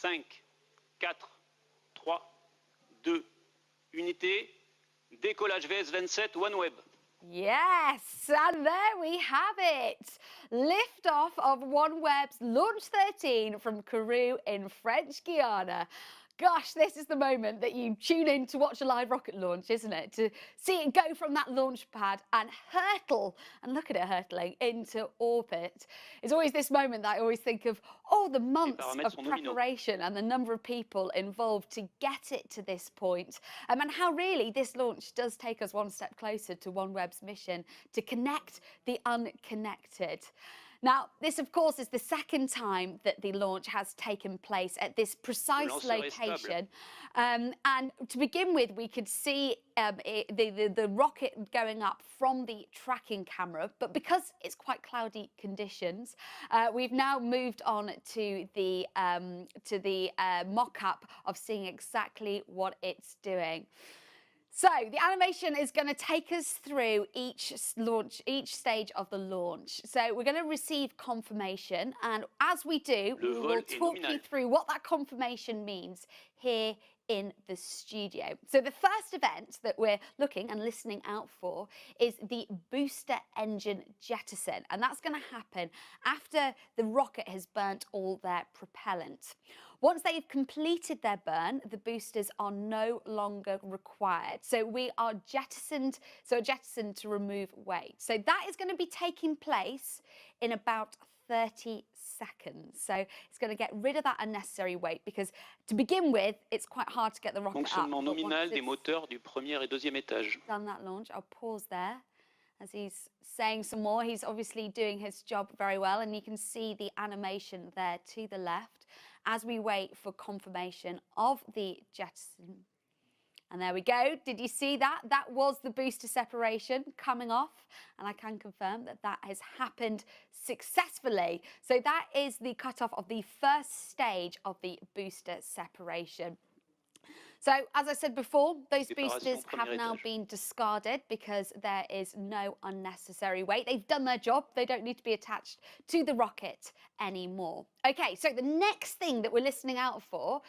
5, 4, 3, 2, unité, décollage VS27 OneWeb. Yes, and there we have it. Liftoff of OneWeb's Launch 13 from Kourou in French Guiana. Gosh, this is the moment that you tune in to watch a live rocket launch, isn't it? To see it go from that launch pad and hurtle, and look at it hurtling, into orbit. It's always this moment that I always think of, oh, the months of preparation and the number of people involved to get it to this point. And how really this launch does take us one step closer to OneWeb's mission to connect the unconnected. Now, this, of course, is the second time that the launch has taken place at this precise location. And to begin with, we could see the rocket going up from the tracking camera. But because it's quite cloudy conditions, we've now moved on to the mock-up of seeing exactly what it's doing. So the animation is going to take us through each stage of the launch. So we're going to receive confirmation, and as we do, we will talk you through what that confirmation means here in the studio. So the first event that we're looking and listening out for is the booster engine jettison, and that's going to happen after the rocket has burnt all their propellant. Once they've completed their burn, the boosters are no longer required. So we are jettisoned to remove weight. So that is going to be taking place in about 30 seconds. So it's going to get rid of that unnecessary weight, because to begin with, it's quite hard to get the rocket up. Fonctionnement nominal des moteurs du premier et deuxième étage. Done that launch. I'll pause there. As he's saying some more, he's obviously doing his job very well, and you can see the animation there to the left as we wait for confirmation of the jettison. And there we go. Did you see that? That was the booster separation coming off, and I can confirm that that has happened successfully. So that is the cutoff of the first stage of the booster separation. So, as I said before, those boosters have now been discarded because there is no unnecessary weight. They've done their job. They don't need to be attached to the rocket anymore. Okay, so the next thing that we're listening out for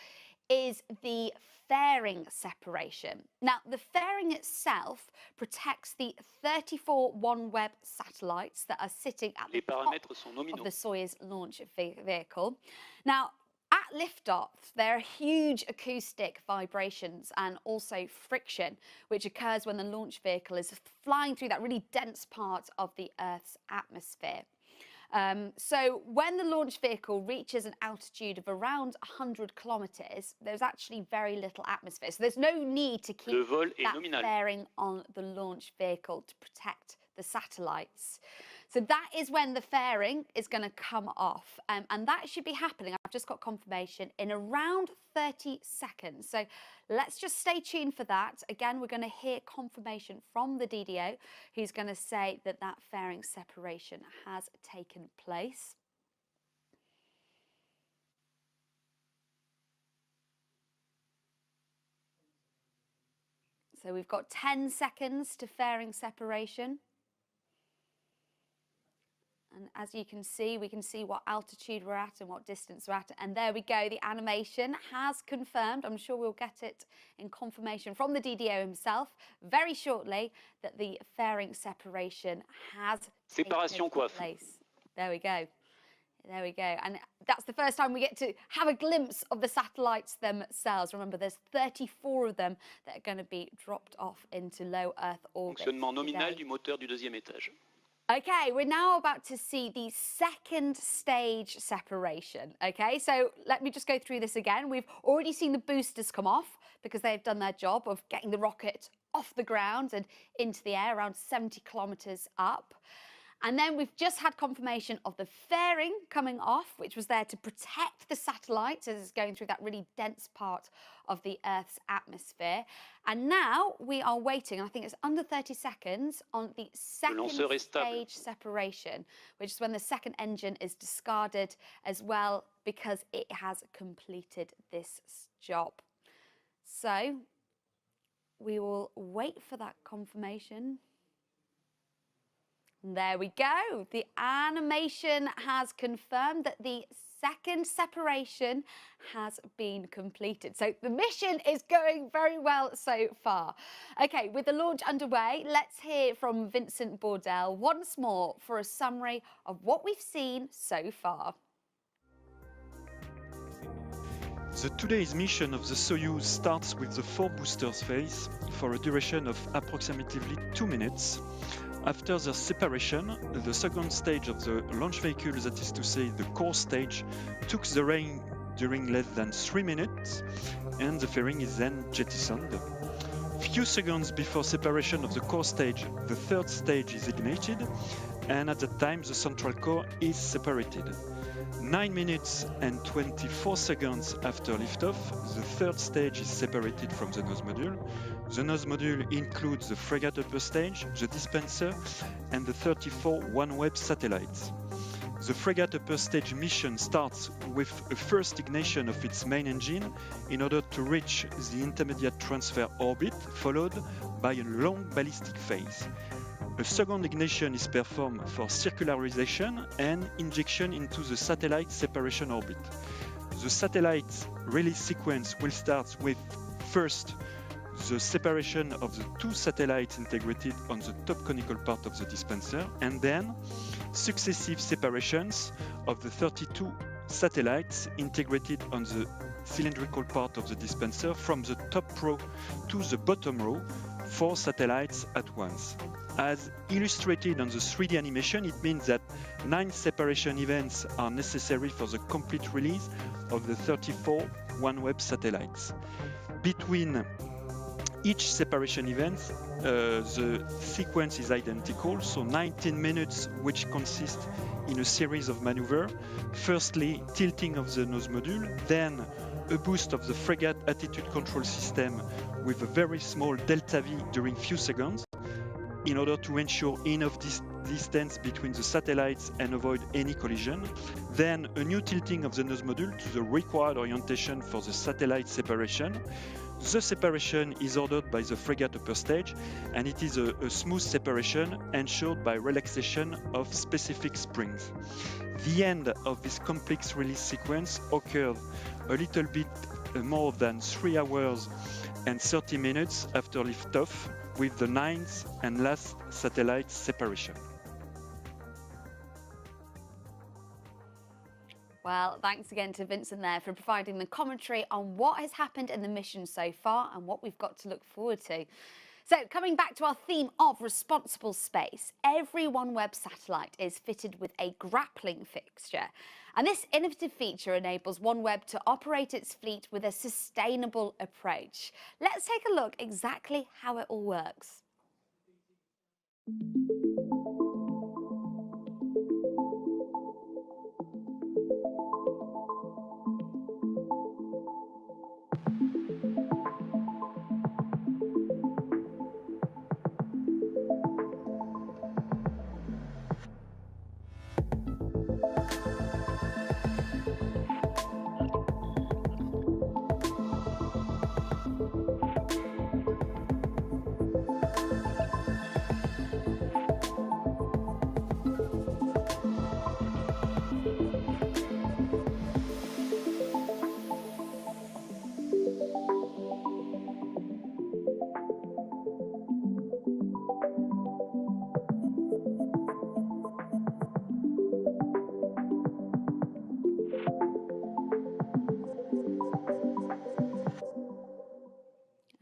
is the fairing separation. Now, the fairing itself protects the 34 OneWeb satellites that are sitting at the top of the Soyuz launch vehicle. Now, at liftoff, there are huge acoustic vibrations and also friction, which occurs when the launch vehicle is flying through that really dense part of the Earth's atmosphere. So when the launch vehicle reaches an altitude of around 100 kilometers, there's actually very little atmosphere. So there's no need to keep that fairing on the launch vehicle to protect the satellites. So that is when the fairing is going to come off, and that should be happening, I've just got confirmation, in around 30 seconds. So let's just stay tuned for that. Again, we're going to hear confirmation from the DDO, who's going to say that that fairing separation has taken place. So we've got 10 seconds to fairing separation. And as you can see, we can see what altitude we're at and what distance we're at. And there we go, the animation has confirmed, I'm sure we'll get it in confirmation from the DDO himself very shortly, that the fairing separation has taken place. There we go. There we go. And that's the first time we get to have a glimpse of the satellites themselves. Remember, there's 34 of them that are going to be dropped off into low Earth orbit. Fonctionnement nominal du moteur du deuxième étage. Okay, we're now about to see the second stage separation. Okay, so let me just go through this again. We've already seen the boosters come off because they've done their job of getting the rocket off the ground and into the air around 70 kilometers up. And then we've just had confirmation of the fairing coming off, which was there to protect the satellites as it's going through that really dense part of the Earth's atmosphere. And now we are waiting, I think it's under 30 seconds, on the second stage separation, which is when the second engine is discarded as well, because it has completed this job. So we will wait for that confirmation. There we go. The animation has confirmed that the second separation has been completed. So the mission is going very well so far. Okay, with the launch underway, let's hear from Vincent Bordel once more for a summary of what we've seen so far. The today's mission of the Soyuz starts with the 4 boosters phase for a duration of approximately 2 minutes. After their separation, the second stage of the launch vehicle, that is to say the core stage, took the reign during less than 3 minutes, and the fairing is then jettisoned. Few seconds before separation of the core stage, the third stage is ignited, and at that time the central core is separated. 9 minutes and 24 seconds after liftoff, the third stage is separated from the nose module. The nose module includes the frigate upper stage, the dispenser, and the 34 OneWeb satellites. The frigate upper stage mission starts with a first ignition of its main engine in order to reach the intermediate transfer orbit, followed by a long ballistic phase. A second ignition is performed for circularization and injection into the satellite separation orbit. The satellite release sequence will start with first the separation of the 2 satellites integrated on the top conical part of the dispenser, and then successive separations of the 32 satellites integrated on the cylindrical part of the dispenser from the top row to the bottom row, 4 satellites at once. As illustrated on the 3D animation, it means that 9 separation events are necessary for the complete release of the 34 OneWeb satellites. Between each separation event, the sequence is identical, so 19 minutes, which consist in a series of maneuvers. Firstly, tilting of the nose module, then a boost of the frigate attitude control system with a very small delta V during few seconds, in order to ensure enough distance between the satellites and avoid any collision. Then a new tilting of the nose module to the required orientation for the satellite separation. The separation is ordered by the frigate upper stage, and it is a smooth separation ensured by relaxation of specific springs. The end of this complex release sequence occurred a little bit more than 3 hours and 30 minutes after liftoff, with the 9th and last satellite separation. Well, thanks again to Vincent there for providing the commentary on what has happened in the mission so far and what we've got to look forward to. So, coming back to our theme of responsible space, every OneWeb satellite is fitted with a grappling fixture. And this innovative feature enables OneWeb to operate its fleet with a sustainable approach. Let's take a look exactly how it all works.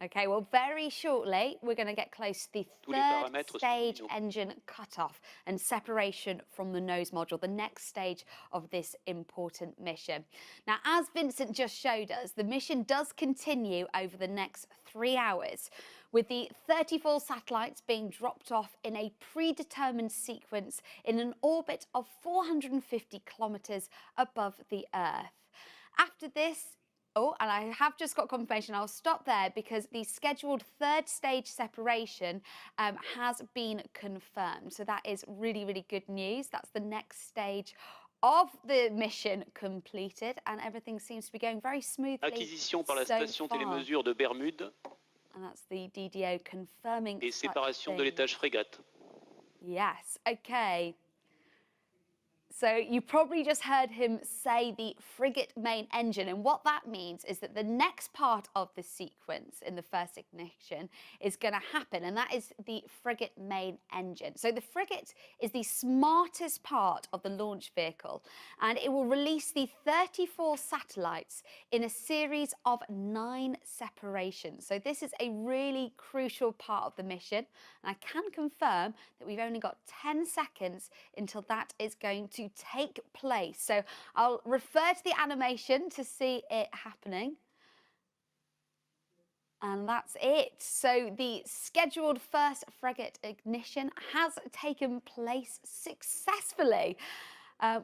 Okay, well, very shortly, we're going to get close to the third stage engine cutoff and separation from the nose module, the next stage of this important mission. Now, as Vincent just showed us, the mission does continue over the next 3 hours, with the 34 satellites being dropped off in a predetermined sequence in an orbit of 450 kilometres above the Earth. After this, oh, and I have just got confirmation, I'll stop there because the scheduled third stage separation has been confirmed. So that is really, really good news. That's the next stage of the mission completed, and everything seems to be going very smoothly. Acquisition par la station télémesure de Bermude. And that's the DDO confirming. Et séparation de l'étage frégate. Yes, okay. So you probably just heard him say the frigate main engine, and what that means is that the next part of the sequence in the first ignition is going to happen, and that is the frigate main engine. So the frigate is the smartest part of the launch vehicle, and it will release the 34 satellites in a series of 9 separations. So this is a really crucial part of the mission, and I can confirm that we've only got 10 seconds until that is going to take place. So I'll refer to the animation to see it happening. And that's it. So the scheduled first frigate ignition has taken place successfully.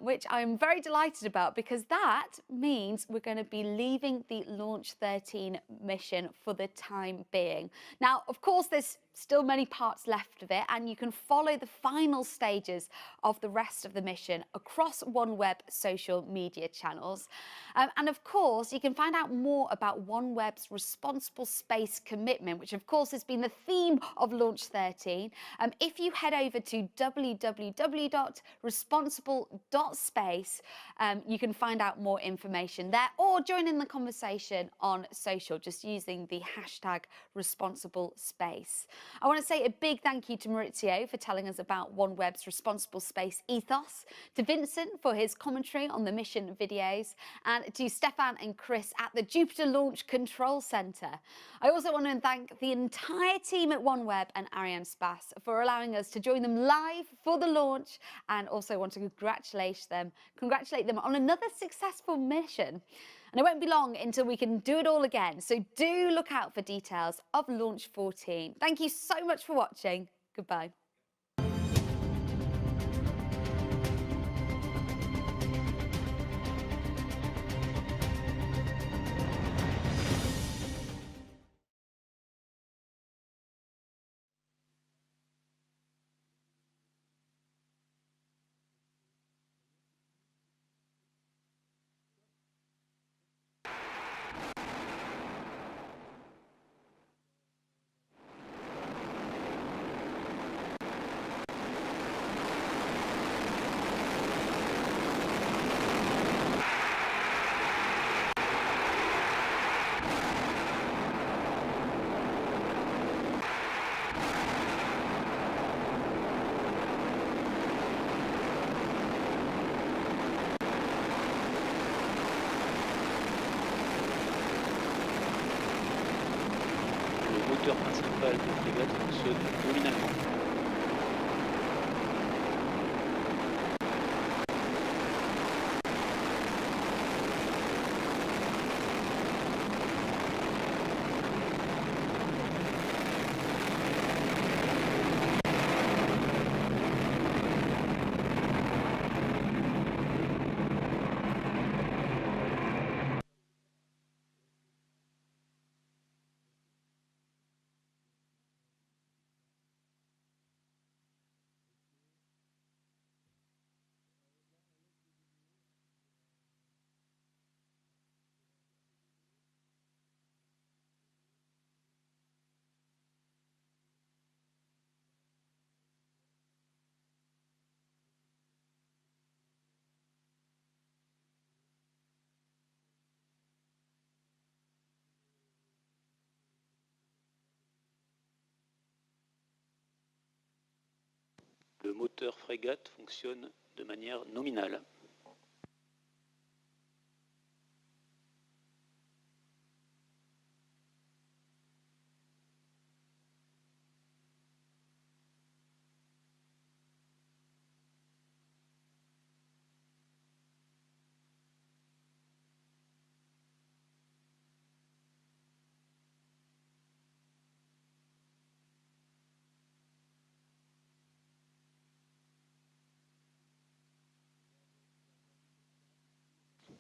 Which I'm very delighted about, because that means we're going to be leaving the Launch 13 mission for the time being. Now, of course, there's still many parts left of it, and you can follow the final stages of the rest of the mission across OneWeb social media channels. And of course, you can find out more about OneWeb's responsible space commitment, which of course has been the theme of Launch 13. If you head over to www.responsible.space, you can find out more information there, or join in the conversation on social just using the hashtag #ResponsibleSpace. I want to say a big thank you to Maurizio for telling us about OneWeb's responsible space ethos, to Vincent for his commentary on the mission videos, and to Stefan and Chris at the Jupiter Launch Control Centre. I also want to thank the entire team at OneWeb and Ariane Spas for allowing us to join them live for the launch, and also want to congratulate them on another successful mission. And it won't be long until we can do it all again, so do look out for details of Launch 14. Thank you so much for watching. Goodbye. Le moteur principal de frégate fonctionne nominalement. Le moteur frégate fonctionne de manière nominale.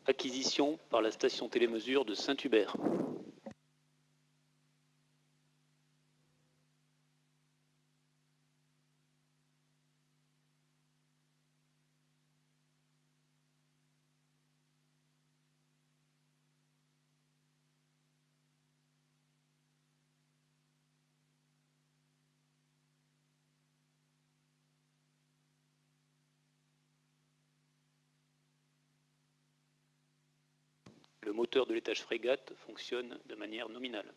Acquisition par la station télémesure de Saint-Hubert. le moteur de l'étage frégate fonctionne de manière nominale.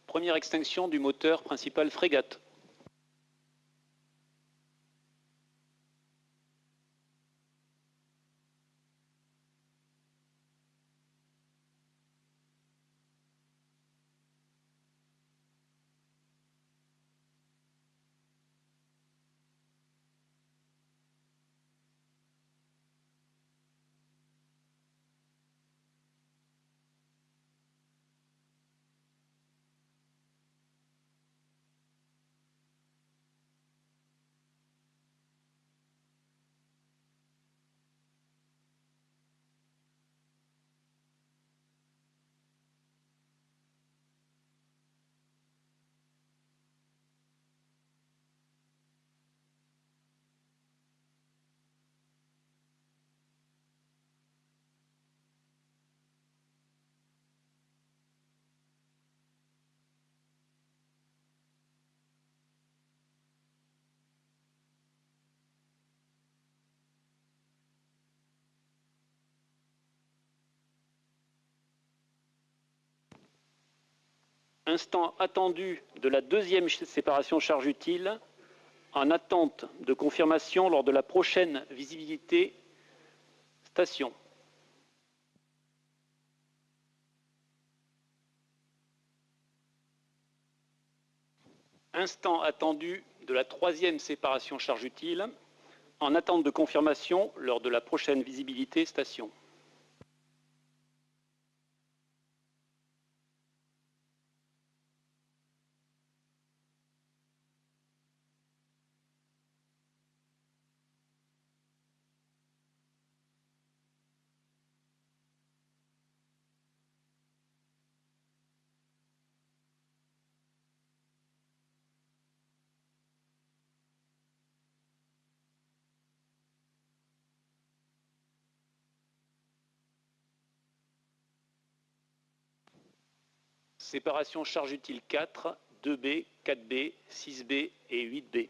Première extinction du moteur principal frégate. Instant attendu de la deuxième séparation charge utile, en attente de confirmation lors de la prochaine visibilité station. Instant attendu de la troisième séparation charge utile, en attente de confirmation lors de la prochaine visibilité station. Séparation charge utile 4, 2B, 4B, 6B et 8B.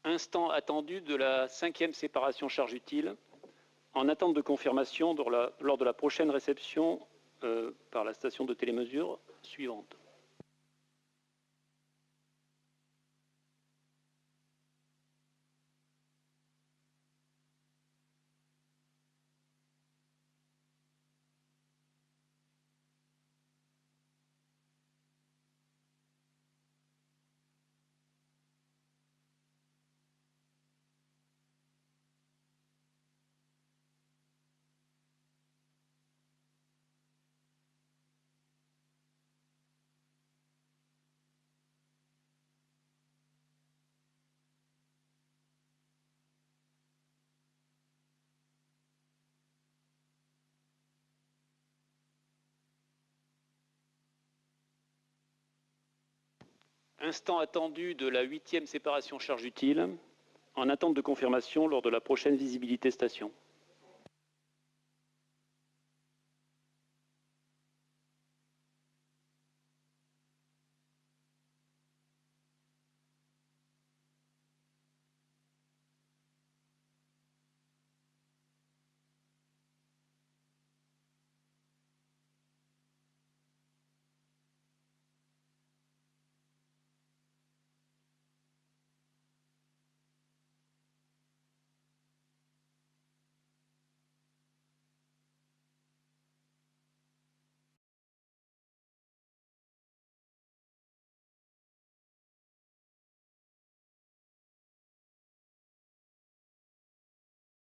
Instant attendu de la cinquième séparation charge utile, en attente de confirmation lors de la prochaine réception par la station de télémesure suivante. Instant attendu de la 8e séparation charge utile, en attente de confirmation lors de la prochaine visibilité station.